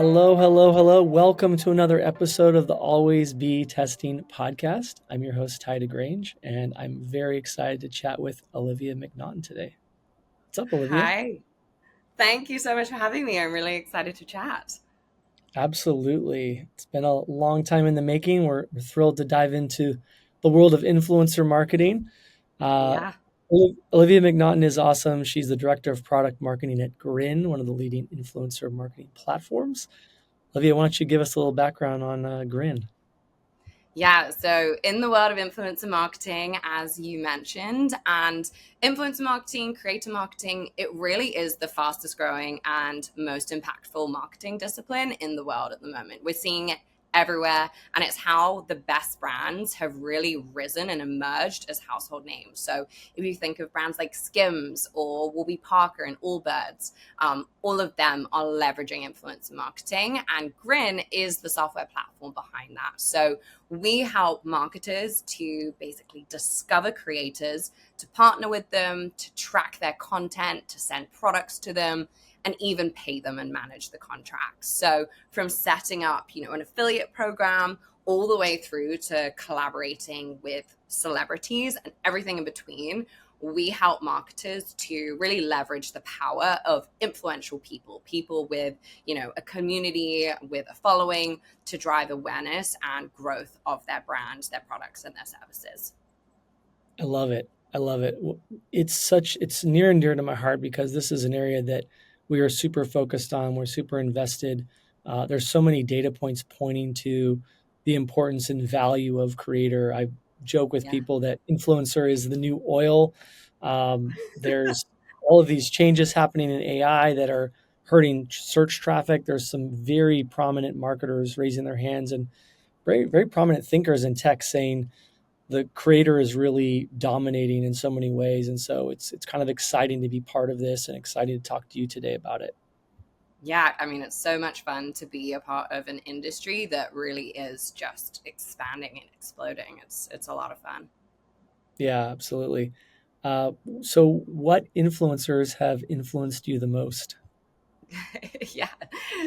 Hello, hello, hello. Welcome to another episode of the Always Be Testing podcast. I'm your host, DeGrange, and I'm very excited to chat with Olivia McNaughten today. What's up, Olivia? Hi. Thank you so much for having me. I'm really excited to chat. Absolutely. It's been a long time in the making. We're thrilled to dive into the world of influencer marketing. Uh, Yeah. Olivia McNaughton is awesome. She's the director of product marketing at Grin, one of the leading influencer marketing platforms. Olivia, why don't you give us a little background on Grin? Yeah. So, in the world of influencer marketing, as you mentioned, and influencer marketing, creator marketing, it really is the fastest growing and most impactful marketing discipline in the world at the moment. We're seeing it everywhere, and it's how the best brands have really risen and emerged as household names. So, if you think of brands like Skims or Warby Parker and Allbirds, all of them are leveraging influencer marketing, and Grin is the software platform behind that. So, we help marketers to basically discover creators, to partner with them, to track their content, to send products to them, and even pay them and manage the contracts. So from setting up, an affiliate program all the way through to collaborating with celebrities and everything in between, we help marketers to really leverage the power of influential people with, a community, with a following, to drive awareness and growth of their brand, their products, and their services. I love it. I love it. It's near and dear to my heart because this is an area that we are super focused on. We're super invested. There's so many data points pointing to the importance and value of creator. I joke with Yeah. people that influencer is the new oil. There's all of these changes happening in AI that are hurting search traffic. There's some very prominent marketers raising their hands and very, very prominent thinkers in tech saying the creator is really dominating in so many ways, and so it's kind of exciting to be part of this and excited to talk to you today about it. Yeah, I mean, it's so much fun to be a part of an industry that really is just expanding and exploding. It's a lot of fun. Yeah, absolutely. So what influencers have influenced you the most? Yeah.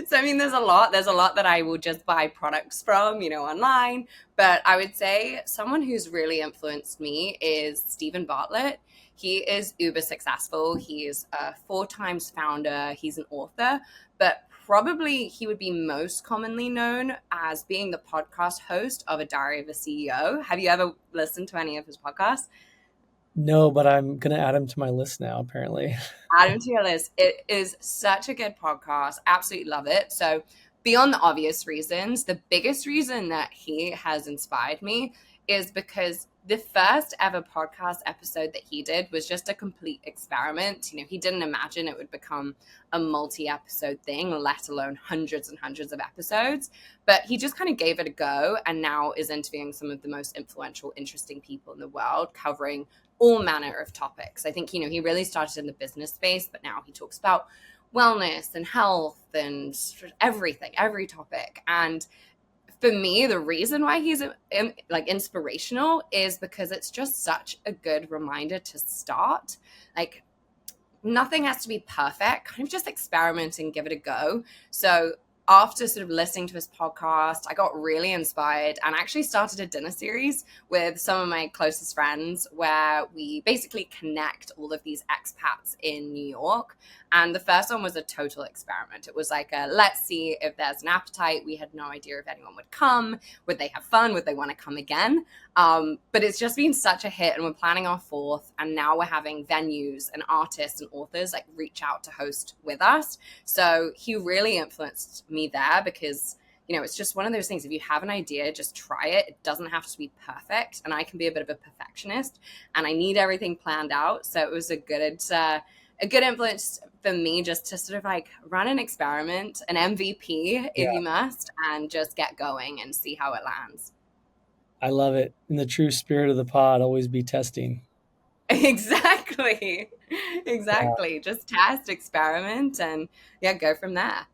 So I mean there's a lot that I will just buy products from, online, but I would say someone who's really influenced me is Stephen Bartlett. He is uber successful. He is a four times founder. He's an author, but probably he would be most commonly known as being the podcast host of A Diary of a CEO. Have you ever listened to any of his podcasts? No, but I'm gonna add him to my list now, apparently. Add him to your list. It is such a good podcast. Absolutely love it. So, beyond the obvious reasons, the biggest reason that he has inspired me is because the first ever podcast episode that he did was just a complete experiment. He didn't imagine it would become a multi episode thing, let alone hundreds and hundreds of episodes. But he just kind of gave it a go and now is interviewing some of the most influential, interesting people in the world, covering all manner of topics. I think, he really started in the business space, but now he talks about wellness and health and everything, every topic. And for me, the reason why he's like inspirational is because it's just such a good reminder to start. Like, nothing has to be perfect, kind of just experiment and give it a go. So after sort of listening to his podcast, I got really inspired and actually started a dinner series with some of my closest friends where we basically connect all of these expats in New York. And the first one was a total experiment. It was like a let's see if there's an appetite. We had no idea if anyone would come. Would they have fun? Would they want to come again? But it's just been such a hit, and we're planning our fourth. And now we're having venues and artists and authors like reach out to host with us. So he really influenced me there because it's just one of those things. If you have an idea, just try it. It doesn't have to be perfect. And I can be a bit of a perfectionist, and I need everything planned out. So it was a good influence for me just to sort of like run an experiment, an MVP Yeah, if you must, and just get going and see how it lands. I love it. In the true spirit of the pod, always be testing. Exactly. Yeah, Exactly. Just test, experiment, and yeah, go from there.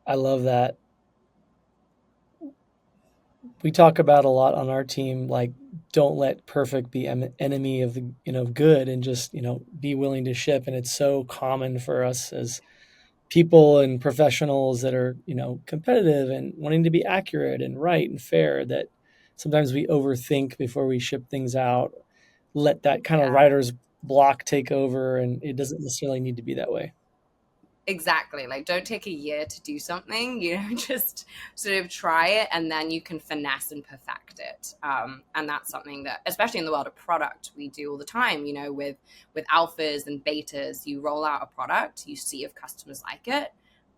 I love that. We talk about a lot on our team, like don't let perfect be enemy of the good, and just be willing to ship. And it's so common for us as people and professionals that are, you know, competitive and wanting to be accurate and right and fair, that sometimes we overthink before we ship things out, let that kind of Yeah. writer's block take over, and it doesn't necessarily need to be that way. Exactly. Like, don't take a year to do something, just sort of try it and then you can finesse and perfect it. And that's something that, especially in the world of product, we do all the time, with alphas and betas. You roll out a product, you see if customers like it,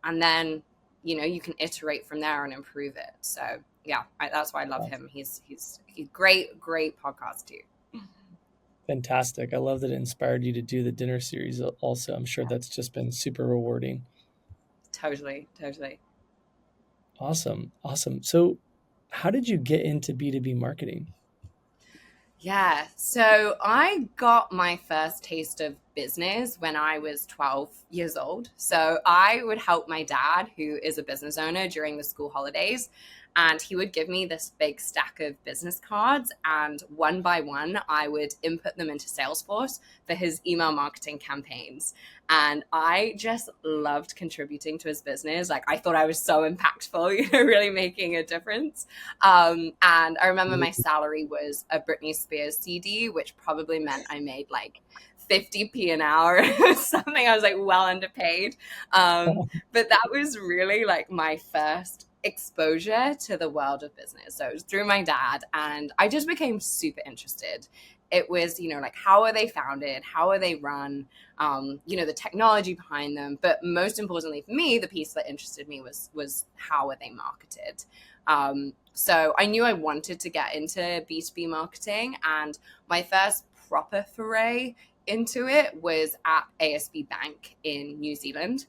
and then, you can iterate from there and improve it. So, yeah, that's why I love him. He's great, great podcast too. Fantastic. I love that it inspired you to do the dinner series also. I'm sure that's just been super rewarding. Totally, totally. Awesome. Awesome. So, how did you get into B2B marketing? Yeah. So I got my first taste of business when I was 12 years old. So I would help my dad, who is a business owner, during the school holidays. And he would give me this big stack of business cards. And one by one, I would input them into Salesforce for his email marketing campaigns. And I just loved contributing to his business. Like, I thought I was so impactful, really making a difference. And I remember my salary was a Britney Spears CD, which probably meant I made like 50p an hour or something. I was like well underpaid. But that was really like my first exposure to the world of business. So it was through my dad, and I just became super interested. It was, like, how are they founded? How are they run? The technology behind them. But most importantly for me, the piece that interested me was how are they marketed? So I knew I wanted to get into B2B marketing, and my first proper foray into it was at ASB Bank in New Zealand.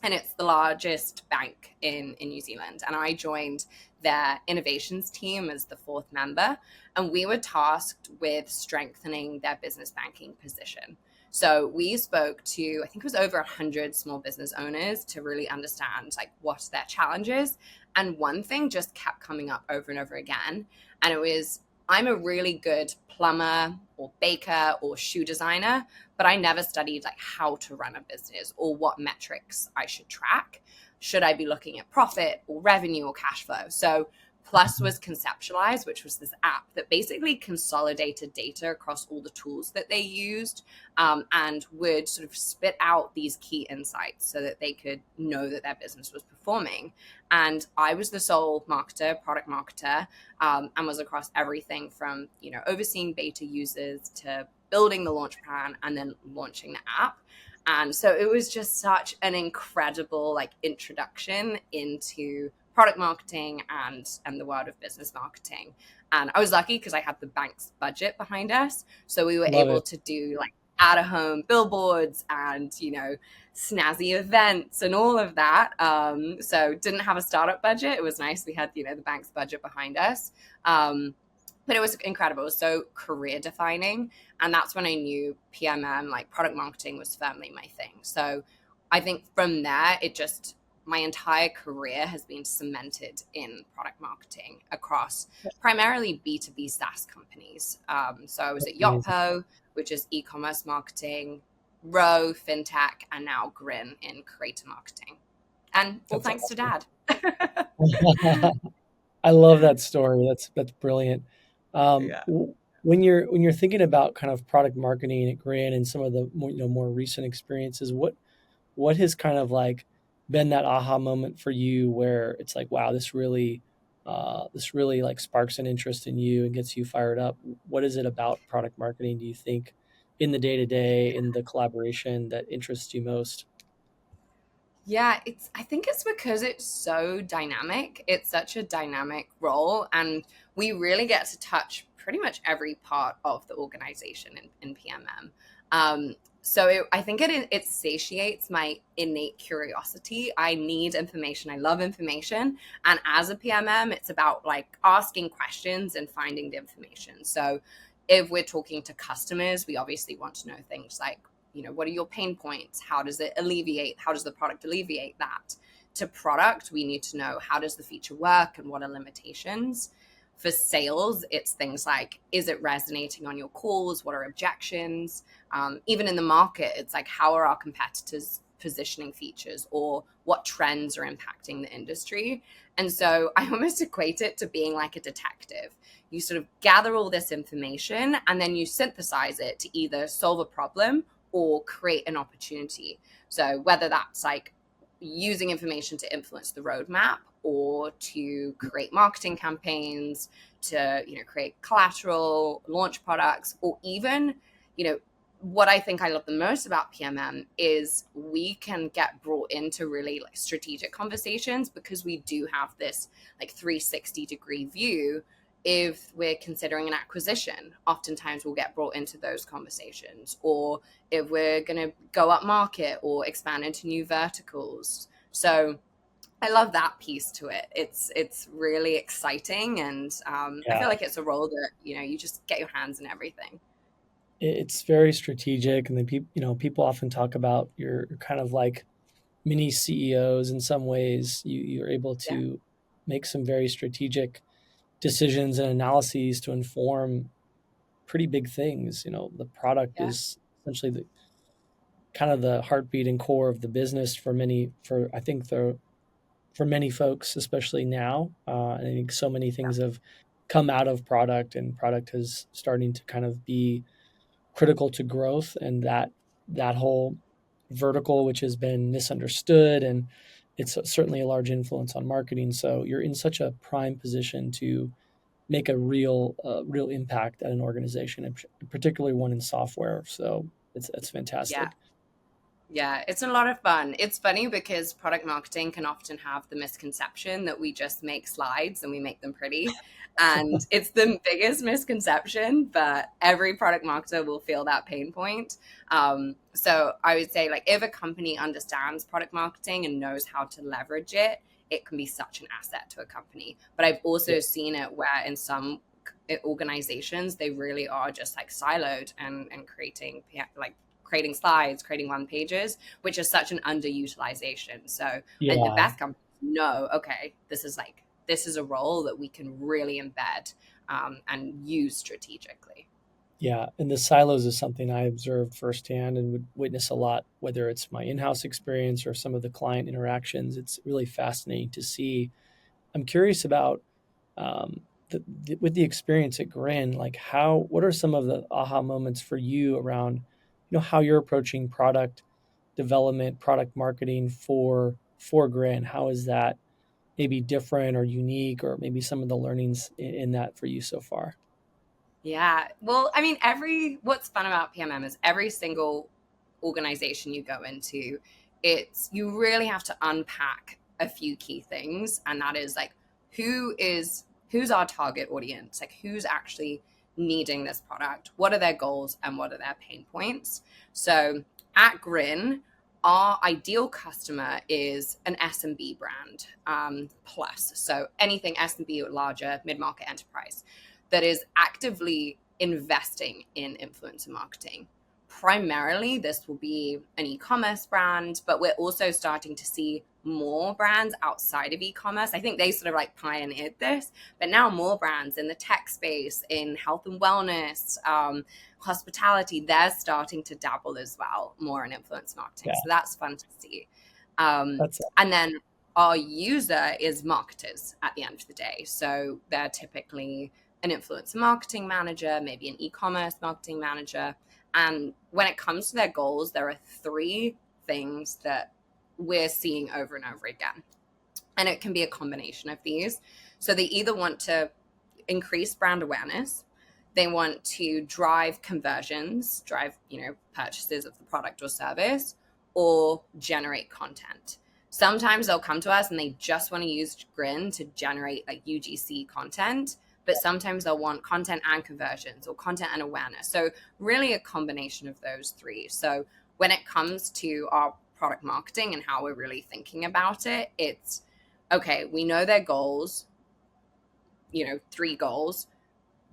And it's the largest bank in New Zealand. And I joined their innovations team as the fourth member. And we were tasked with strengthening their business banking position. So we spoke to, I think it was over 100 small business owners to really understand like what their challenges. And one thing just kept coming up over and over again. And it was, I'm a really good plumber or baker or shoe designer, but I never studied like how to run a business or what metrics I should track. Should I be looking at profit or revenue or cash flow? So Plus was conceptualized, which was this app that basically consolidated data across all the tools that they used, and would sort of spit out these key insights so that they could know that their business was performing. And I was the sole marketer, product marketer, and was across everything from, overseeing beta users to building the launch plan and then launching the app. And so it was just such an incredible like introduction into product marketing and the world of business marketing. And I was lucky because I had the bank's budget behind us. So we were Love able it. to do like out of home billboards and, snazzy events and all of that. So didn't have a startup budget. It was nice. We had, the bank's budget behind us. But it was incredible. It was so career defining. And that's when I knew PMM, like product marketing, was firmly my thing. So I think from there, my entire career has been cemented in product marketing across primarily B2B SaaS companies. So I was That's at amazing. Yotpo, which is e-commerce marketing, Row, FinTech, and now Grin in creator marketing. And all That's thanks to awesome. Dad. I love that story. That's brilliant. Yeah. When you're thinking about kind of product marketing at Grand and some of the more, more recent experiences, what has kind of like been that aha moment for you where it's like, wow, this really like sparks an interest in you and gets you fired up? What is it about product marketing, do you think, in the day to day, in the collaboration, that interests you most? Yeah, I think it's because it's so dynamic. It's such a dynamic role, and we really get to touch pretty much every part of the organization in PMM. So I think it satiates my innate curiosity. I need information. I love information, and as a PMM, it's about like asking questions and finding the information. So if we're talking to customers, we obviously want to know things like, what are your pain points? How does the product alleviate that? To product, we need to know, how does the feature work and what are limitations? For sales, it's things like, is it resonating on your calls? What are objections? Even in the market, it's like, how are our competitors positioning features or what trends are impacting the industry. And so I almost equate it to being like a detective. You sort of gather all this information and then you synthesize it to either solve a problem or create an opportunity. So whether that's like using information to influence the roadmap or to create marketing campaigns, to create collateral, launch products, or even what I think I love the most about PMM is we can get brought into really like strategic conversations because we do have this like 360-degree view. If we're considering an acquisition, oftentimes we'll get brought into those conversations, or if we're going to go up market or expand into new verticals. So I love that piece to it. It's really exciting, and I Yeah, feel like it's a role that you just get your hands in everything. it's very strategic, and then people often talk about you're kind of like mini CEOs in some ways. You're able Yeah, to make some very strategic decisions and analyses to inform pretty big things. The product yeah, is essentially the kind of the heartbeat and core of the business for I think for many folks, especially now. And I think so many yeah, things have come out of product, and product is starting to kind of be critical to growth, and that whole vertical, which has been misunderstood, and it's certainly a large influence on marketing. So you're in such a prime position to make a real impact at an organization, and particularly one in software. So it's yeah. fantastic. Yeah, it's a lot of fun. It's funny because product marketing can often have the misconception that we just make slides and we make them pretty. And it's the biggest misconception, but every product marketer will feel that pain point. So I would say, like, if a company understands product marketing and knows how to leverage it, it can be such an asset to a company. But I've Yeah, also seen it where in some organizations, they really are just like siloed and creating like creating slides, creating one pages, which is such an underutilization. So I think the yeah, best companies know, okay, this is a role that we can really embed and use strategically. yeah. And the silos is something I observed firsthand and would witness a lot, whether it's my in-house experience or some of the client interactions. It's really fascinating to see. I'm curious about um, with the experience at Grin, like what are some of the aha moments for you around, how you're approaching product development, product marketing for Grin? How is that maybe different or unique, or maybe some of the learnings in that for you so far? Yeah. Well, I mean, what's fun about PMM is every single organization you go into, you really have to unpack a few key things. And that is like, who's our target audience? Like, who's actually needing this product? What are their goals and what are their pain points? So at Grin, our ideal customer is an SMB brand plus. So anything SMB or larger, mid-market enterprise that is actively investing in influencer marketing. Primarily, this will be an e commerce brand, but we're also starting to see more brands outside of e commerce. I think they sort of like pioneered this, but now more brands in the tech space, in health and wellness, hospitality, they're starting to dabble as well more in influence marketing. Yeah, So that's fun to see. that's And then our user is marketers at the end of the day. So they're typically an influencer marketing manager, maybe an e-commerce marketing manager. And when it comes to their goals, there are three things that we're seeing over and over again. And it can be a combination of these. So they either want to increase brand awareness, they want to drive conversions, drive, purchases of the product or service, or generate content. Sometimes they'll come to us and they just want to use Grin to generate like UGC content, but sometimes they'll want content and conversions or content and awareness. So really a combination of those three. So when it comes to our product marketing and how we're really thinking about it, it's okay, we know their goals, three goals.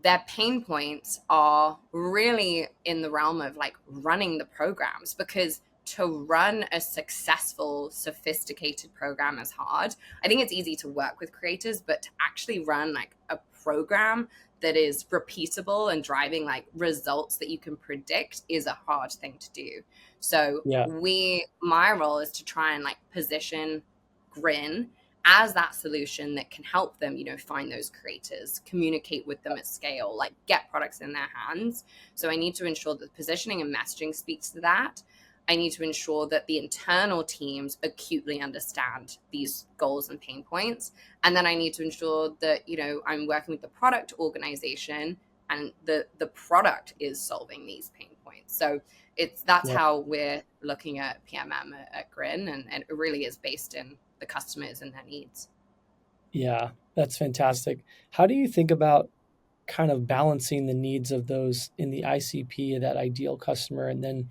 Their pain points are really in the realm of like running the programs, because to run a successful, sophisticated program is hard. I think it's easy to work with creators, but to actually run like a program that is repeatable and driving like results that you can predict is a hard thing to do. So Yeah. my role is to try and like position Grin as that solution that can help them, find those creators, communicate with them at scale, like get products in their hands. So I need to ensure that positioning and messaging speaks to that. I need to ensure that the internal teams acutely understand these goals and pain points. And then I need to ensure that, I'm working with the product organization and the product is solving these pain points. So that's Yeah. how we're looking at PMM at Grin, and it really is based in the customers and their needs. Yeah. That's fantastic. How do you think about kind of balancing the needs of those in the ICP, that ideal customer, and then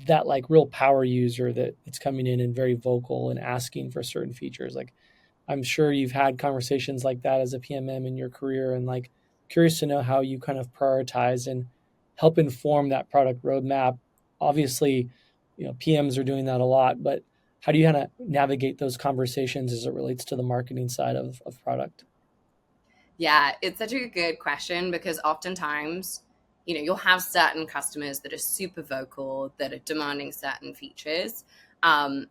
that like real power user that it's coming in and very vocal and asking for certain features? Like, I'm sure you've had conversations like that as a PMM in your career, and like curious to know how you kind of prioritize and help inform that product roadmap. Obviously, PMs are doing that a lot, but how do you kind of navigate those conversations as it relates to the marketing side of product? Yeah, it's such a good question because oftentimes, you'll have certain customers that are super vocal, that are demanding certain features. And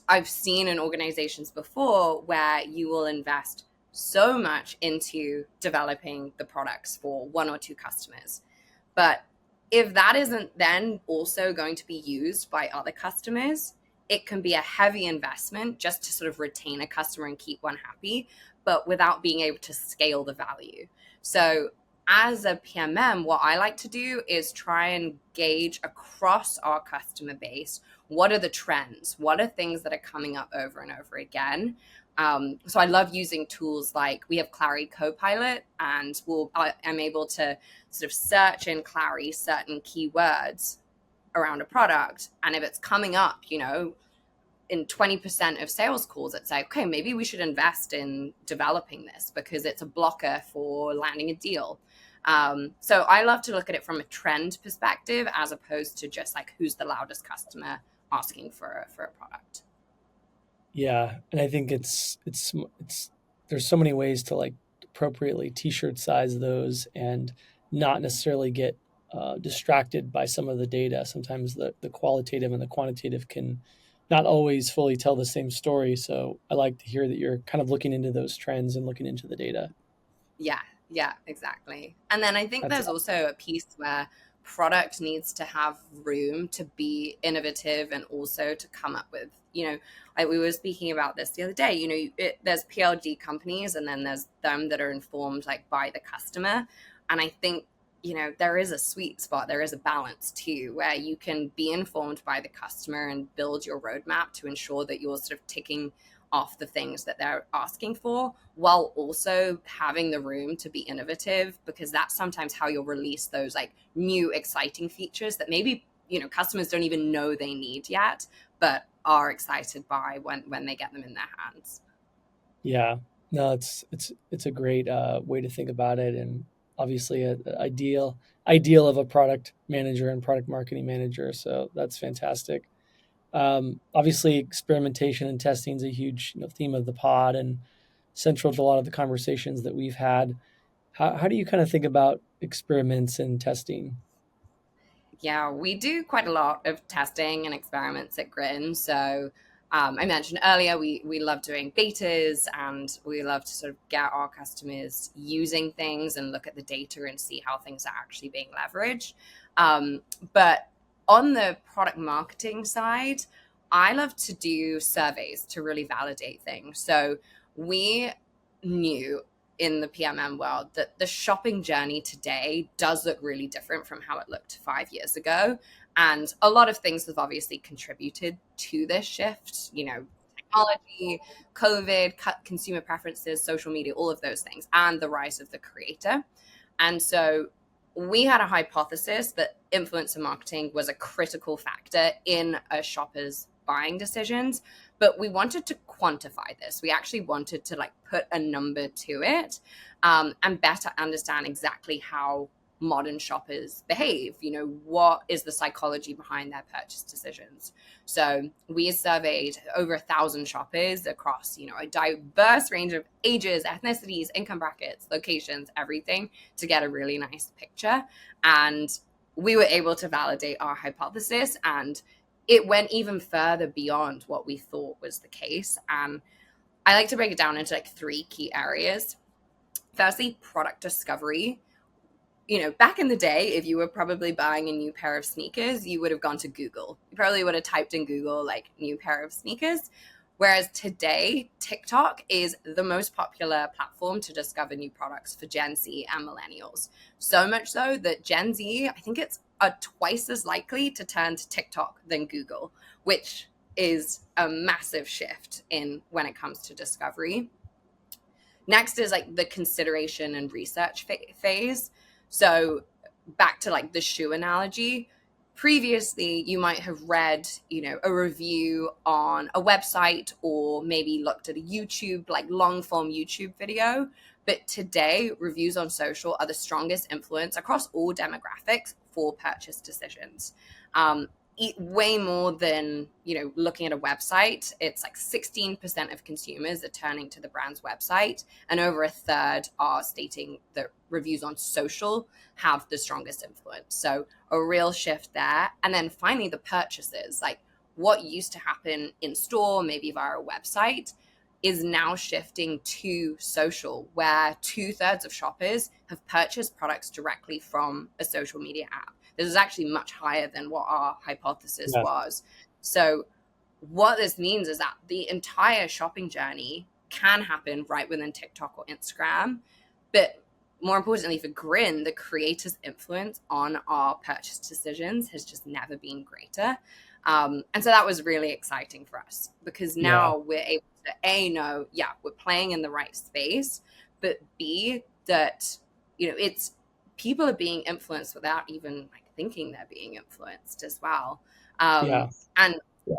I've seen in organizations before where you will invest so much into developing the products for one or two customers. But if that isn't then also going to be used by other customers, it can be a heavy investment just to sort of retain a customer and keep one happy, but without being able to scale the value. So, as a PMM, what I like to do is try and gauge across our customer base, what are the trends? What are things that are coming up over and over again? So I love using tools like we have Clary Copilot, and I'm able to sort of search in Clary certain keywords around a product. And if it's coming up, in 20% of sales calls, it's like, okay, maybe we should invest in developing this because it's a blocker for landing a deal. So I love to look at it from a trend perspective as opposed to just like who's the loudest customer asking for a product. Yeah, and I think it's there's so many ways to like appropriately t-shirt size those and not necessarily get distracted by some of the data. Sometimes the qualitative and the quantitative can not always fully tell the same story. So I like to hear that you're kind of looking into those trends and looking into the data. Yeah, yeah, exactly. And then I think That's there's also a piece where product needs to have room to be innovative and also to come up with, like we were speaking about this the other day, there's PLG companies and then there's them that are informed like by the customer. And I think, there is a sweet spot, there is a balance too, where you can be informed by the customer and build your roadmap to ensure that you're sort of ticking off the things that they're asking for while also having the room to be innovative, because that's sometimes how you'll release those like new exciting features that maybe customers don't even know they need yet but are excited by when they get them in their hands. Yeah, no, it's a great way to think about it, and obviously a ideal of a product manager and product marketing manager. So that's fantastic. Obviously, experimentation and testing is a huge theme of the pod and central to a lot of the conversations that we've had. How do you kind of think about experiments and testing? Yeah, we do quite a lot of testing and experiments at Grin. So I mentioned earlier, we love doing betas and we love to sort of get our customers using things and look at the data and see how things are actually being leveraged. But on the product marketing side, I love to do surveys to really validate things. So we knew in the PMM world that the shopping journey today does look really different from how it looked 5 years ago. And a lot of things have obviously contributed to this shift, technology, COVID, consumer preferences, social media, all of those things, and the rise of the creator. And so we had a hypothesis that influencer marketing was a critical factor in a shopper's buying decisions, but we wanted to quantify this. We actually wanted to like put a number to it, and better understand exactly how modern shoppers behave. What is the psychology behind their purchase decisions? So we surveyed over 1,000 shoppers across, a diverse range of ages, ethnicities, income brackets, locations, everything, to get a really nice picture. And we were able to validate our hypothesis, and it went even further beyond what we thought was the case. And I like to break it down into like three key areas. Firstly, product discovery. Back in the day, if you were probably buying a new pair of sneakers, you would have gone to Google. You probably would have typed in Google, like, new pair of sneakers. Whereas today, TikTok is the most popular platform to discover new products for Gen Z and millennials. So much so that Gen Z, I think it's twice as likely to turn to TikTok than Google, which is a massive shift in when it comes to discovery. Next is like the consideration and research phase. So back to like the shoe analogy. Previously, you might have read, a review on a website, or maybe looked at a YouTube, like long form YouTube video. But today, reviews on social are the strongest influence across all demographics for purchase decisions. Way more than looking at a website. It's like 16% of consumers are turning to the brand's website, and over a third are stating that reviews on social have the strongest influence. So a real shift there. And then finally, the purchases, like what used to happen in store, maybe via a website, is now shifting to social, where 2/3 of shoppers have purchased products directly from a social media app. This is actually much higher than what our hypothesis Yeah. was. So what this means is that the entire shopping journey can happen right within TikTok or Instagram. But more importantly, for Grin, the creator's influence on our purchase decisions has just never been greater. And so that was really exciting for us, because Yeah. now we're able to know, yeah, we're playing in the right space, but B, that, it's people are being influenced without even like thinking they're being influenced as well. Yeah. And Yeah.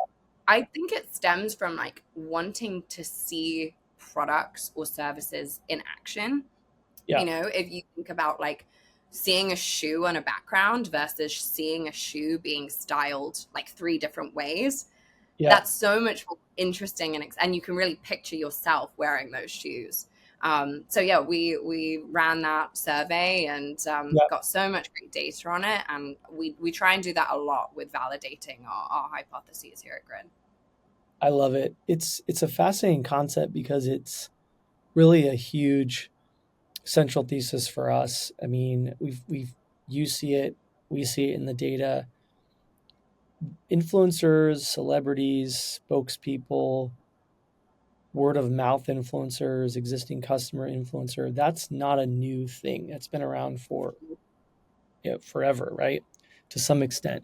I think it stems from like wanting to see products or services in action. Yeah. If you think about like seeing a shoe on a background versus seeing a shoe being styled like three different ways, Yeah. that's so much more interesting, and you can really picture yourself wearing those shoes. So yeah, we ran that survey and Yeah. got so much great data on it, and we try and do that a lot with validating our hypotheses here at Grid. I love it. It's a fascinating concept because it's really a huge central thesis for us. I mean, we've you see it, we see it in the data. Influencers, celebrities, spokespeople, word of mouth influencers, existing customer influencer, that's not a new thing. That's been around for forever, right? To some extent.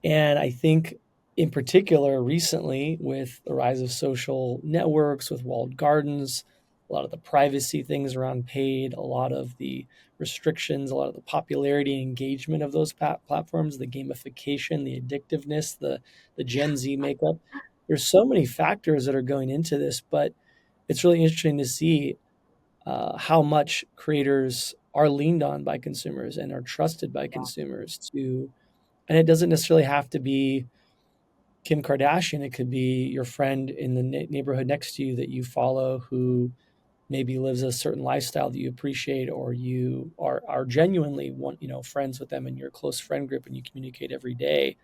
And I think, in particular, recently, with the rise of social networks, with walled gardens, a lot of the privacy things around paid, a lot of the restrictions, a lot of the popularity and engagement of those platforms, the gamification, the addictiveness, the Gen Z makeup. There's so many factors that are going into this, but it's really interesting to see how much creators are leaned on by consumers and are trusted by Yeah, consumers to, and it doesn't necessarily have to be Kim Kardashian. It could be your friend in the neighborhood next to you that you follow who maybe lives a certain lifestyle that you appreciate, or you are genuinely friends with them in your close friend group and you communicate every day.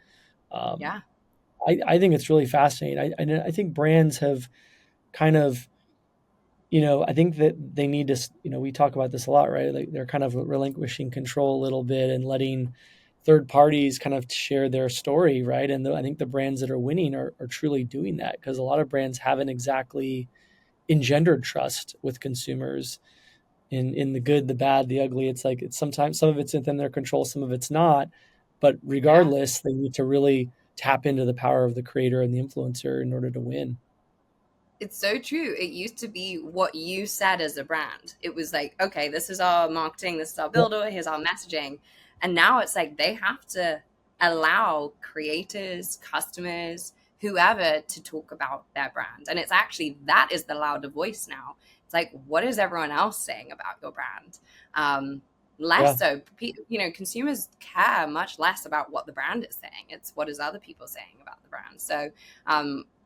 Um, yeah, I think it's really fascinating. I think brands have kind of, I think that they need to, we talk about this a lot, right? Like they're kind of relinquishing control a little bit and letting third parties kind of share their story, right? And I think the brands that are winning are truly doing that, because a lot of brands haven't exactly engendered trust with consumers in the good, the bad, the ugly. It's like, it's sometimes some of it's within their control, some of it's not. But yeah. regardless, they need to really tap into the power of the creator and the influencer in order to win. It's so true. It used to be what you said as a brand. It was like, okay, this is our marketing, this is our Yep. builder, here's our messaging. And now it's like they have to allow creators, customers, whoever to talk about their brand. And it's actually that is the louder voice now. It's like, what is everyone else saying about your brand? less Yeah, so. Consumers care much less about what the brand is saying. It's what is other people saying about the brand. So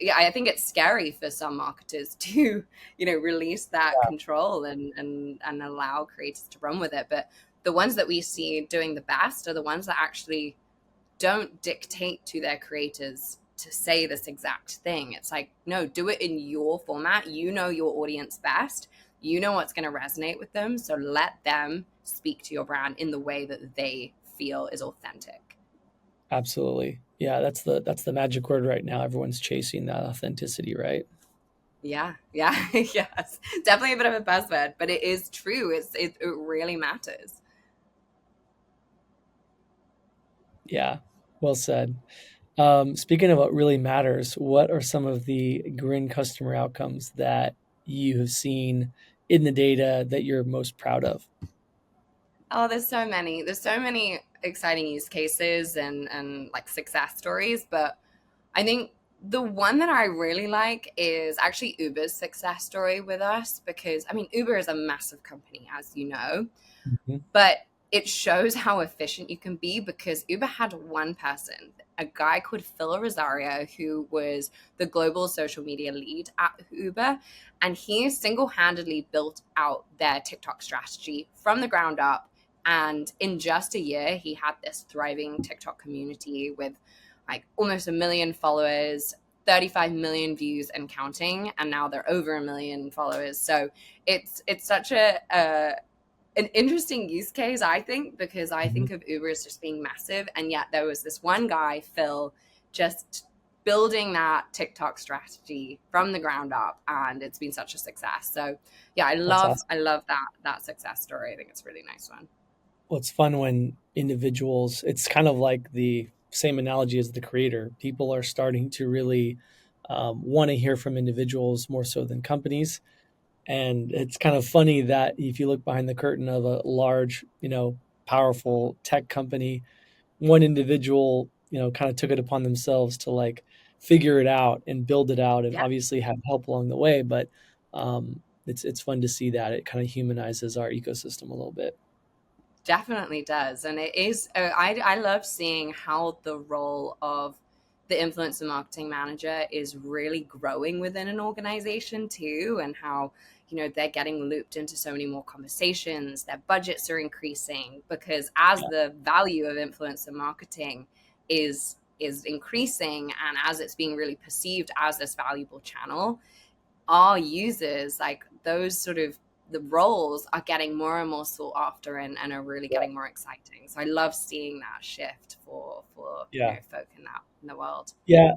yeah, I think it's scary for some marketers to release that control and allow creators to run with it. But the ones that we see doing the best are the ones that actually don't dictate to their creators to say this exact thing. It's like, no, do it in your format. You know your audience best. You know what's going to resonate with them. So let them speak to your brand in the way that they feel is authentic. absolutely. Yeah, that's the magic word right now. Everyone's chasing that authenticity, right? Yeah, yeah, yes. Definitely a bit of a buzzword, but it is true. It really matters. Yeah, well said. Speaking of what really matters, what are some of the Grin customer outcomes that you have seen in the data that you're most proud of? Oh, there's so many. There's so many exciting use cases and like success stories, but I think the one that I really like is actually Uber's success story with us because I mean Uber is a massive company, as you know, Mhm. but it shows how efficient you can be because Uber had one person, a guy called Phil Rosario, who was the global social media lead at Uber. And he single handedly built out their TikTok strategy from the ground up. And in just a year, he had this thriving TikTok community with like almost 1 million followers, 35 million views and counting. And now they're over 1 million followers. So it's such a an interesting use case, I think, because I Mhm. think of Uber as just being massive. And yet there was this one guy, Phil, just building that TikTok strategy from the ground up. And it's been such a success. So yeah, I That's love, awesome. I love that success story. I think it's a really nice one. Well, it's fun when individuals, it's kind of like the same analogy as the creator. People are starting to really want to hear from individuals more so than companies. And it's kind of funny that if you look behind the curtain of a large, powerful tech company, one individual, kind of took it upon themselves to like figure it out and build it out, and Yeah. obviously have help along the way. But it's fun to see that it kind of humanizes our ecosystem a little bit. Definitely does. And it is, I love seeing how the role of the influencer marketing manager is really growing within an organization too, and how, they're getting looped into so many more conversations, their budgets are increasing because as Yeah, the value of influencer marketing is increasing and as it's being really perceived as this valuable channel, our users, like those sort of the roles are getting more and more sought after and are really yeah, getting more exciting. So I love seeing that shift for yeah, folk in the world. yeah.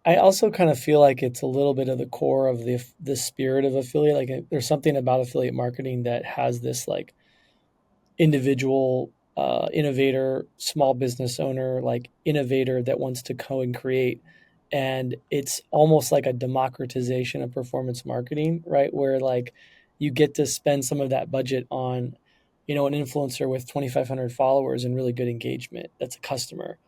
I also kind of feel like it's a little bit of the core of the spirit of affiliate. Like there's something about affiliate marketing that has this like individual innovator, small business owner, like innovator that wants to co and create. And it's almost like a democratization of performance marketing, right? Where like you get to spend some of that budget on, an influencer with 2,500 followers and really good engagement. That's a customer.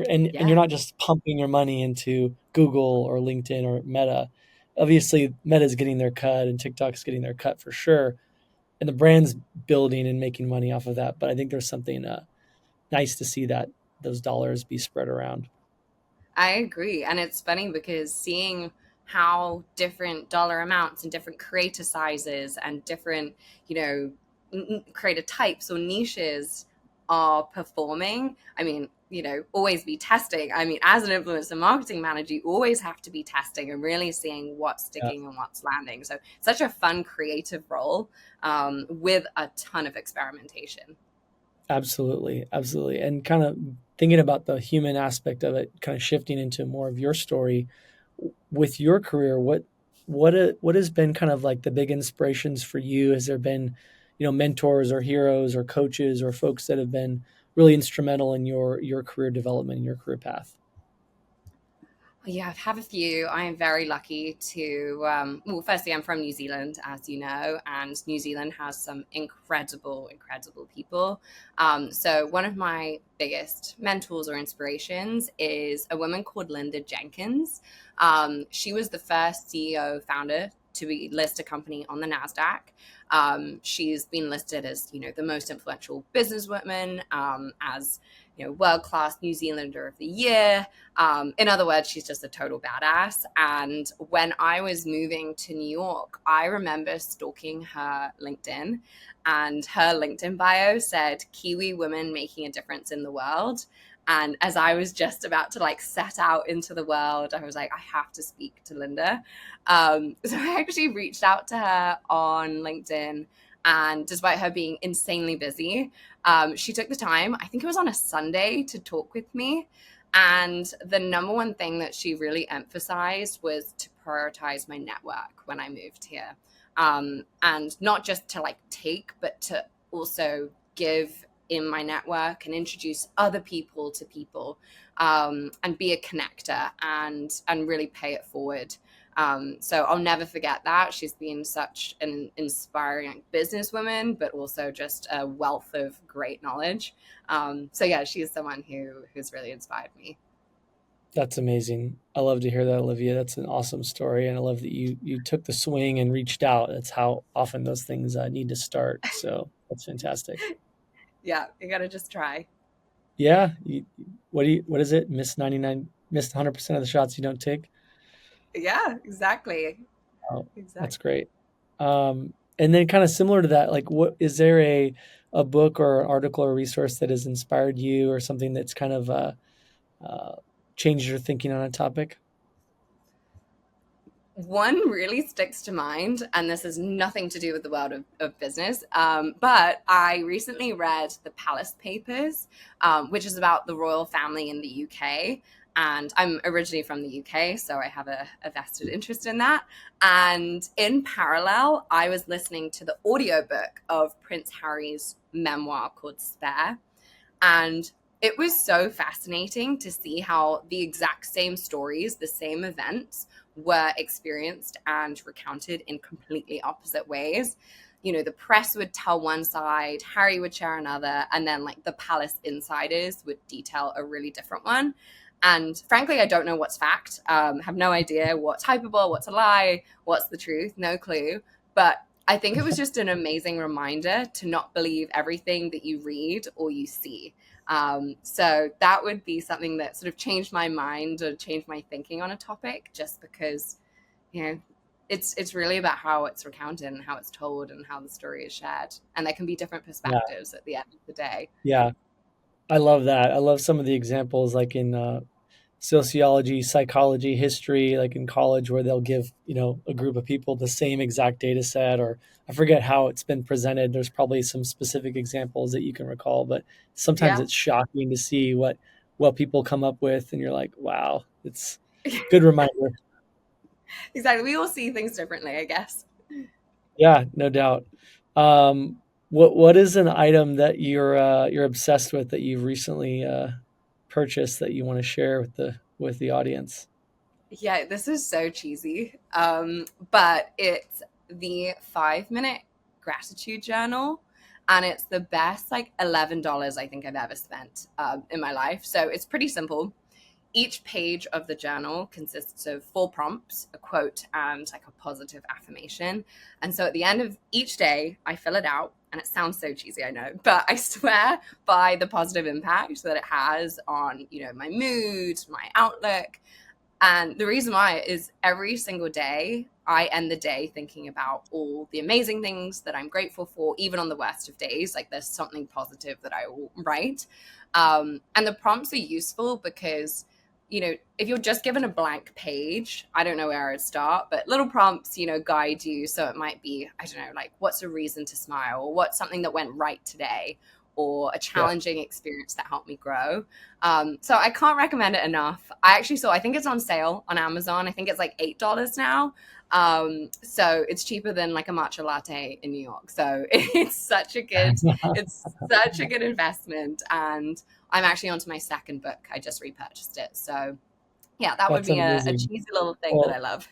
And you're Yeah. not just pumping your money into Google or LinkedIn or Meta. Obviously, Meta's getting their cut and TikTok's getting their cut for sure, and the brand's building and making money off of that. But I think there's something nice to see that those dollars be spread around. I agree. And it's funny because seeing how different dollar amounts and different creator sizes and different, creator types or niches are performing. I mean, always be testing. I mean, as an influencer marketing manager, you always have to be testing and really seeing what's Yeah, sticking and what's landing. So, such a fun creative role with a ton of experimentation. absolutely, absolutely. And kind of thinking about the human aspect of it, kind of shifting into more of your story with your career. What has been kind of like the big inspirations for you? Has there been, mentors or heroes or coaches or folks that have been really instrumental in your career development and your career path? Yeah, I've had a few. I am very lucky to. Well, firstly, I'm from New Zealand, as you know, and New Zealand has some incredible, incredible people. So, one of my biggest mentors or inspirations is a woman called Linda Jenkins. She was the first CEO founder to list a company on the NASDAQ. She's been listed as, the most influential businesswoman, as, world-class New Zealander of the Year. In other words, she's just a total badass. And when I was moving to New York, I remember stalking her LinkedIn, and her LinkedIn bio said Kiwi women making a difference in the world. And as I was just about to like set out into the world, I was like, I have to speak to Linda. So I actually reached out to her on LinkedIn, and despite her being insanely busy, she took the time, I think it was on a Sunday, to talk with me. And the number one thing that she really emphasized was to prioritize my network when I moved here. And not just to like take, but to also give in my network and introduce other people to people, and be a connector, and really pay it forward. So I'll never forget that. She's been such an inspiring businesswoman, but also just a wealth of great knowledge. So yeah, she's someone who's really inspired me. That's amazing. I love to hear that, Olivia. That's an awesome story, and I love that you took the swing and reached out. That's how often those things need to start. So that's fantastic. Yeah, you gotta just try. Yeah. What is it? Miss 100% of the shots you don't take. Yeah, exactly. Oh, that's Exactly. great. And then kind of similar to that, like what is there a book or an article or resource that has inspired you or something that's kind of uh, changed your thinking on a topic? One really sticks to mind, and this has nothing to do with the world of business. But I recently read the Palace Papers, which is about the royal family in the UK. And I'm originally from the UK, so I have a vested interest in that. And in parallel, I was listening to the audiobook of Prince Harry's memoir called Spare. And it was so fascinating to see how the exact same stories, the same events, were experienced and recounted in completely opposite ways. The press would tell one side, Harry would share another, and then like the palace insiders would detail a really different one. And frankly, I don't know what's fact. Have no idea what's hyperbole, what's a lie, what's the truth, no clue. But I think it was just an amazing reminder to not believe everything that you read or you see. So that would be something that sort of changed my mind or changed my thinking on a topic, just because, you know, it's really about how it's recounted and how it's told and how the story is shared. And there can be different Yeah, perspectives at the end of the day. yeah, I love that. I love some of the examples, like in sociology, psychology, history, like in college, where they'll give a group of people the same exact data set, or I forget how it's been presented. There's probably some specific examples that you can recall, but sometimes Yeah, it's shocking to see what people come up with, and you're like, wow, it's good reminder. exactly. We all see things differently, I guess. Yeah, no doubt. What is an item that you're obsessed with that you've recently purchased that you want to share with the audience? Yeah, this is so cheesy. But it's the 5 minute gratitude journal. And it's the best, like $11 I think I've ever spent in my life. So it's pretty simple. Each page of the journal consists of 4 prompts, a quote, and like a positive affirmation. And so at the end of each day, I fill it out. And it sounds so cheesy, I know, but I swear by the positive impact that it has on, my mood, my outlook. And the reason why is every single day, I end the day thinking about all the amazing things that I'm grateful for, even on the worst of days. Like there's something positive that I will write. And the prompts are useful because, if you're just given a blank page, I don't know where I'd start, but little prompts, guide you. So it might be, I don't know, like what's a reason to smile, or what's something that went right today, or a Yeah. challenging experience that helped me grow. So I can't recommend it enough. I think it's on sale on Amazon. I think it's like $8 now. So it's cheaper than like a matcha latte in New York. So it's such a good investment. And I'm actually onto my second book. I just repurchased it. So yeah, that would That's be a amazing. cheesy little thing that I Well, love.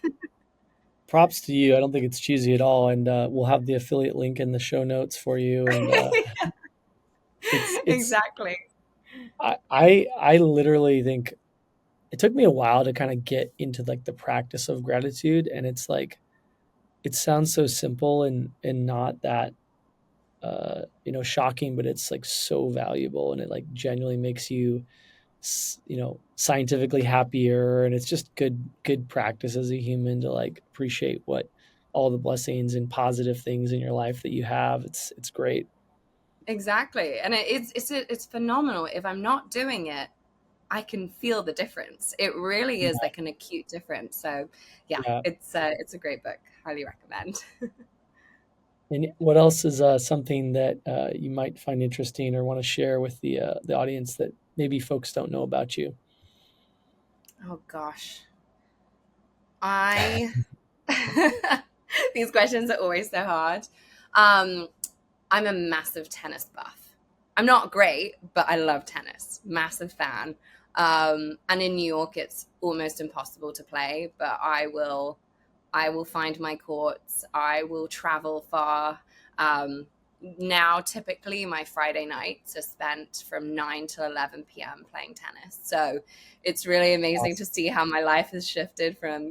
props to you. I don't think it's cheesy at all, and we'll have the affiliate link in the show notes for you. And it's Exactly. I literally think it took me a while to kind of get into like the practice of gratitude, and it's like it sounds so simple and not that shocking, but it's like so valuable, and it like genuinely makes you scientifically happier, and it's just good practice as a human to like appreciate what all the blessings and positive things in your life that you have. It's great. Exactly. And it's phenomenal. If I'm not doing it, I can feel the difference. It really is Yeah, like an acute difference. So yeah, yeah. it's a great book. Highly recommend. And what else is something that you might find interesting or want to share with the audience that maybe folks don't know about you? Oh gosh. I these questions are always so hard. Um, I'm a massive tennis buff. I'm not great, but I love tennis. Massive fan. And in New York, it's almost impossible to play, but I will find my courts. I will travel far. Um, Now, typically, my Friday nights are spent from 9 to 11 p.m. playing tennis. So it's really amazing to Awesome. see how my life has shifted from,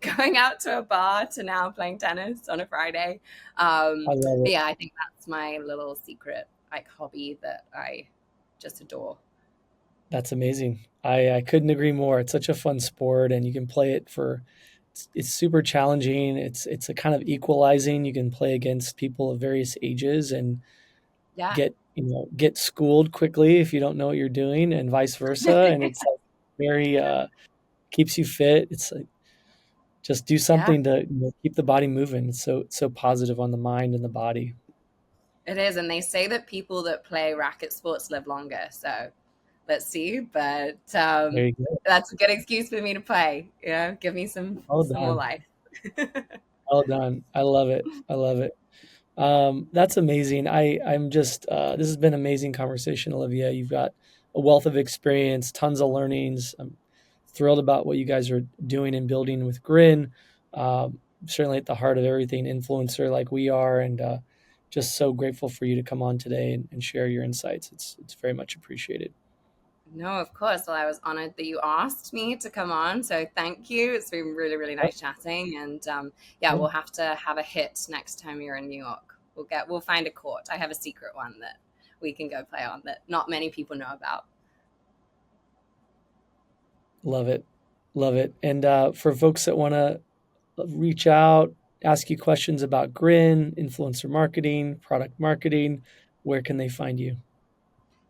going out to a bar to now playing tennis on a Friday. I love But it. yeah, I think that's my little secret, like, hobby that I just adore. That's amazing. I couldn't agree more. It's such a fun sport, and you can play it for. It's super challenging. It's a kind of equalizing. You can play against people of various ages and Yeah. get schooled quickly if you don't know what you're doing, and vice versa. And it's like very keeps you fit. It's like just do Yeah. something to keep the body moving. It's so positive on the mind and the body. It is, and they say that people that play racket sports live longer. So let's see. But There you go. that's a good excuse for me to play. Give me Well some more done. life. Well done. I love it. I love it. That's amazing. I'm just this has been an amazing conversation, Olivia. You've got a wealth of experience, tons of learnings. I'm thrilled about what you guys are doing and building with Grin. Certainly at the heart of everything, influencer like we are, and just so grateful for you to come on today and share your insights. It's very much appreciated. No, of course. Well, I was honored that you asked me to come on. So thank you. It's been really, really Yep, nice chatting. And yeah, yep. we'll have to have a hit next time you're in New York. We'll find a court. I have a secret one that we can go play on that not many people know about. Love it, love it. And for folks that want to reach out, ask you questions about Grin, influencer marketing, product marketing, where can they find you?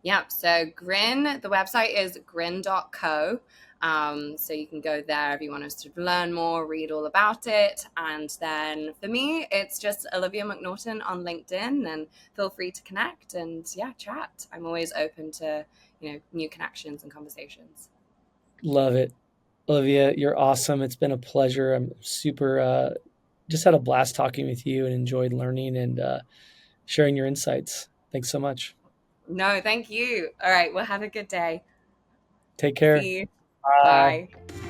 Yeah, so the website is grin.co. So you can go there if you want us to learn more, read all about it. And then for me, it's just Olivia McNaughten on LinkedIn, and feel free to connect and yeah, chat. I'm always open to, new connections and conversations. Love it. Olivia, you're awesome. It's been a pleasure. I'm super, just had a blast talking with you and enjoyed learning and sharing your insights. Thanks so much. No, thank you. All right, well, have a good day. Take care. See you. Bye. Bye.